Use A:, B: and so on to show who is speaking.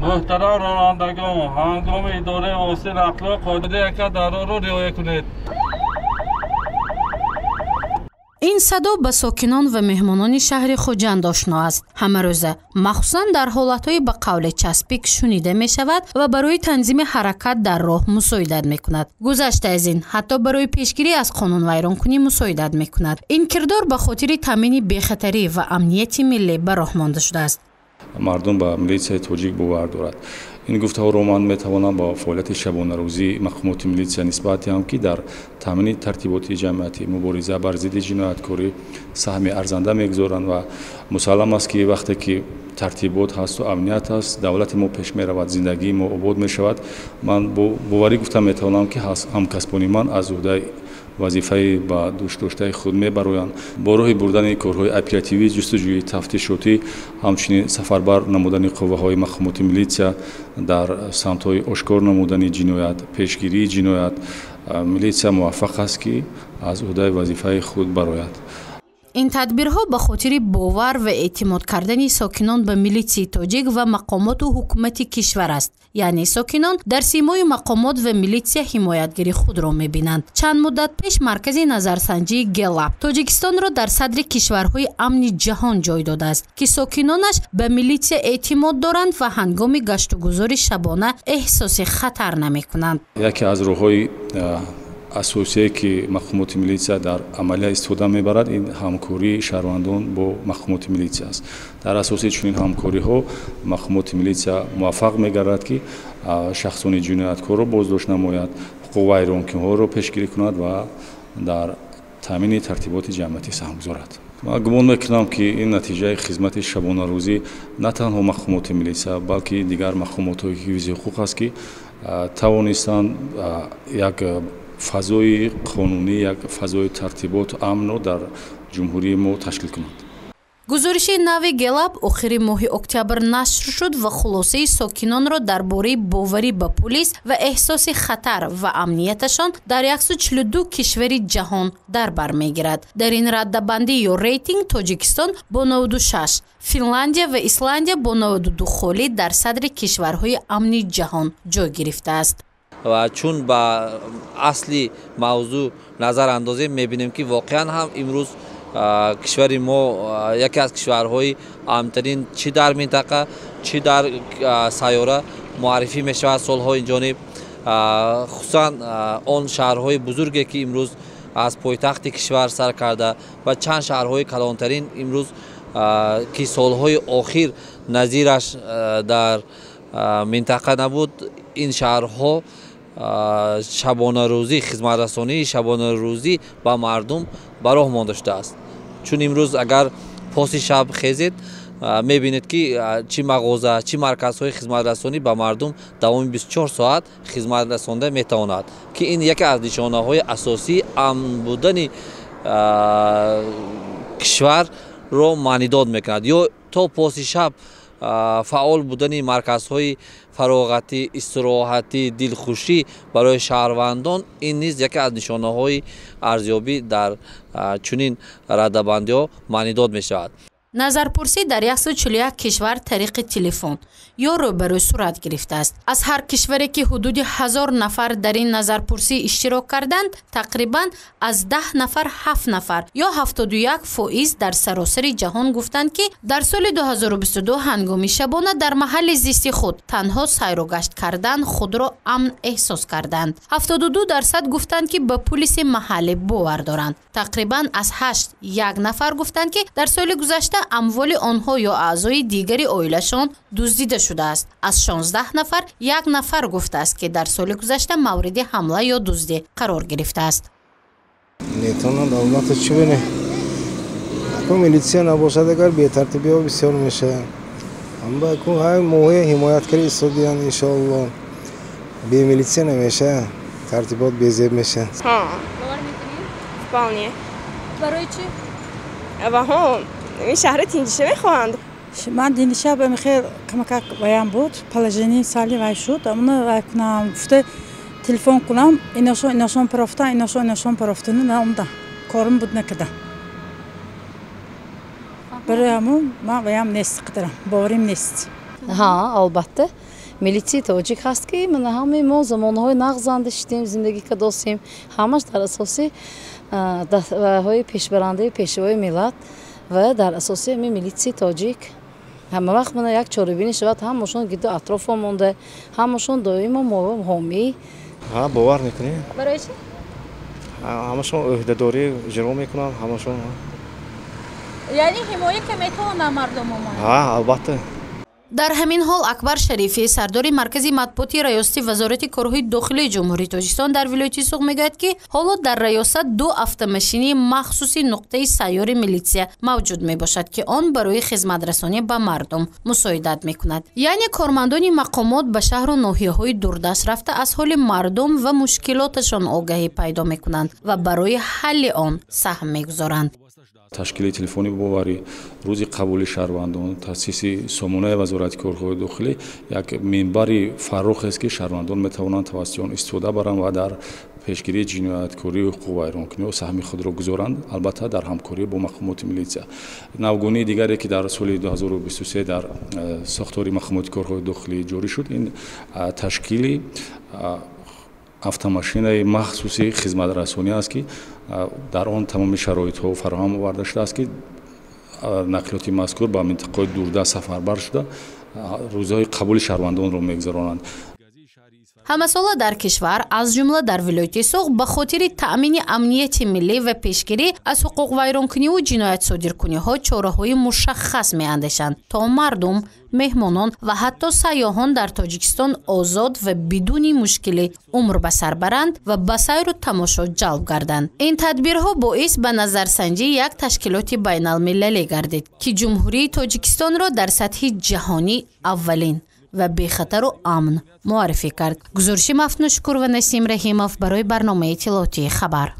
A: محترم رانندگان هنگام اداره واسه نقل و قاعده یک درا رو رعایت کنید.
B: این صدا به ساکنان و مهمانان شهر خوجند آشنا است. همه روزه مخصوصا در حالتهای به قول چسبیک شنیده می شود و برای تنظیم حرکت در راه مساعدت می کند. گذشته از این حتی برای پیشگیری از قانون ویرانکنی مساعدت می کند. این کردار به خاطر تامین بی‌خطری و امنیت ملی به راه مانده شده است.
C: مردم به میلیسیای توجیک باور دارد. این گفته‌ها رو من میتوانم با فعالیت شبانه روزی مقامات میلیسیا نسبت هم که در تامین ترتیبات جمعیتی مبارزه بر ضد جنایتکاری سهم ارزنده میگذارند و مسلم است که وقتی که ترتیبات هست و امنیت هست دولت ما پیش میرود زندگی ما آباد میشود. من باوری گفتم میتوانم که همکسبان من از عهده وظیفه با دوش داشته خود میبرویند. با راه بردن کارهای اپراتیوی جستجوی تفتیشاتی همچنین سفربر نمودن قوه‌های مقامات میلیسیا در سمت‌های آشکار نمودن جنایت پیشگیری جنایت میلیسیا موفق است که از عهده وظیفه خود براید.
B: این تدبیرها به خاطر باور و اعتماد کردن ساکنان به میلیسیای تاجیک و مقامات و حکومت کشور است. یعنی ساکنان در سیمای مقامات و میلیسیا حمایتگری خود را می‌بینند. چند مدت پیش مرکز نظرسنجی گلاپ تاجیکستان را در صدر کشورهای امن جهان جای داده است که ساکنانش به میلیسیا اعتماد دارند و هنگام گشت و گذار شبانه احساس خطر نمی‌کنند.
C: یکی از راه‌های اساسی که مقامات میلیسیا در عملیه استفاده میبرد این همکاری شهروندان با مقامات میلیسیا است. در اساس چنین همکاری ها مقامات میلیسیا موفق میگردد که شخصان جنایتکار را بازداشت نماید، حقوق ویرانکنی ها را پیشگیری کند و در تامین ترتیبات جمعیتی سهم گذارد. من گمان میکنم که این نتیجه خدمت شبانه روزی نه تنها مقامات میلیسیا بلکه دیگر مقامات حفظ حقوق است که توانستند یک فضای قانونی یک فضای ترتیبات امن در جمهوری ما تشکیل کنند.
B: گزارش نو گلاپ آخر ماه اکتبر نشر شد و خلاصه ساکنان را درباره باوری به پلیس و احساس خطر و امنیتشان در 142 کشور جهان در بر میگیرد. در این رده‌بندی یا ریتینگ تاجیکستان با 96، فنلاندیا و ایسلندیا با 92 خالی در صدر کشورهای امن جهان جای گرفته است.
D: و چون با اصلی موضوع نظر اندازی میبینیم که واقعا هم امروز کشور ما یکی از کشورهای امن‌ترین چی در منطقه چی در سیاره معرفی میشود. سالها این جانب خصوصا آن شهرهای بزرگی که امروز از پایتخت کشور سر کرده و چند شهرهای کلانترین امروز که سالهای آخر نظیرش در منطقه نبود، این شهرها شبانه روزی خدمت رسانی شبانه روزی با مردم براه مانده شده است. چون امروز اگر پاس شب خیزید میبینید که چی مغازه چی مرکزهای خدمت رسانی با مردم دوام 24 ساعت خدمت رسانده میتواند که این یکی از نشانه های اساسی امن بودن کشور را معنی داد میکند. یا تا پاس شب فعال بودن مرکزهای فراغتی استراحتی دلخوشی برای شهروندان این نیز یکی از نشانه‌های ارزیابی در چنین رده‌بندی‌ها معنی داد می‌شود.
B: نظرپرسی در 141 کشور طریق تلفن یا روبرو صورت گرفته است. از هر کشوری که حدود 1000 نفر در این نظرپرسی اشتراک کردند، تقریباً از 10 نفر 7 نفر یا 71% در سراسر جهان گفتند که در سال 2022 هنگام شبانه در محل زیست خود تنها سیر و گشت کردن خود را امن احساس کردند. 72% گفتند که به پلیس محلی باور دارند. تقریباً از 8 نفر گفتند که در سال گذشته اموال آنها یا اعضای دیگری عائله‌شان دزدیده شده است. از 16 نفر 1 نفر گفته است که در سال گذشته مورد حمله یا دزدی قرار گرفته است.
E: نیتون دولت چی بینه؟ اگه میلیسیا نباشد اگر بی‌ترتیبی ها بسیار میشه. اما اگه های موهی حمایت کردی استودیان انشالله بی میلیسیا نمیشه ترتیبات بیزیب میشه.
F: باور میکنی؟ вполне.
B: برای چی؟
F: این شهر تینجیشه میخواهند.
G: من دینشا به میخیر کمک بیان بود پلاژنی سالی وای شد اما وای کنم گفته تلفن کنم ایناشون پرافتا ایناشون پرافتن نه اوندا کارم بود نکردم برای همون من ویم نیست قدرم باوریم نیست.
H: ها البته ملیتی توجیک هست که من همه ما زمانهای نغزنده شدیم زندگی که داشتیم همش در اساسی های پیشبرنده پیشوای ملت و در اساسی می ملیتی توجیک همه وقت من یک چاره‌بینی شود همشون گیت اطراف مونده همشون دائم ما حامی
E: ها باور میکنی
B: برای چی؟
E: همشون عهده‌داری اجرا میکنن همشون
B: یعنی حمایت که میتونه مردم
E: ها البته
B: در همین حال اکبر شریفی سردار مرکزی مطبوعاتی ریاستی وزارت کارهای داخلی جمهوری تاجیکستان در ولایت سوق میگوید که حالا در ریاست 2 автомاشینی مخصوصی نقطه سیار میلیسیا موجود می باشد که آن برای خدمت رسانی به مردم مساعدت میکند. یعنی کارمندان مقامات به شهر و ناحیه‌های دوردست رفته از حال مردم و مشکلاتشان آگاهی پیدا میکنند و برای حل آن سهم میگذارند.
C: تشکیل تلفنی باوری روزی قبول شهروندان تاسیس سامانه وزارت کارهای داخلی یک منبری فراخ است که شهروندان میتوانند توسط آن استفاده برند و در پیشگیری جنایتکاری و حقوق ویرانکنی سهم خود را گذارند، البته در همکاری با مقامات میلیسیا. نوگانی دیگری که در سال 2023 در ساختار مقامات کارهای داخلی جاری شد این تشکیل автомاشین مخصوصی خدمت رسانی است که در آن تمام شرایط ها فراهم آورده شده است که نقلیات مذکور به منطقه دوردست سفربر شده روزهای قبول شهروندان را میگذرانند.
B: همه ساله در کشور از جمله در ولایت سوق به خاطر تأمین امنیت ملی و پیشگیری از حقوق ویرانکنی و جنایت صادرکنی ها چاره‌های مشخص می‌اندیشند تا مردم، مهمانان و حتی سیاحان در تاجیکستان آزاد و بدون مشکلی عمر به سر برند و به سیر و تماشا جلب گردند. این تدبیرها باعث به نظرسنجی یک تشکیلات بین المللی گردید که جمهوری تاجیکستان را در سطح جهانی اولین و بی خطر و امن معرفی کرد. گزارش مفتون شکور و نسیم رحیمов برای برنامه اطلاعاتی خبر.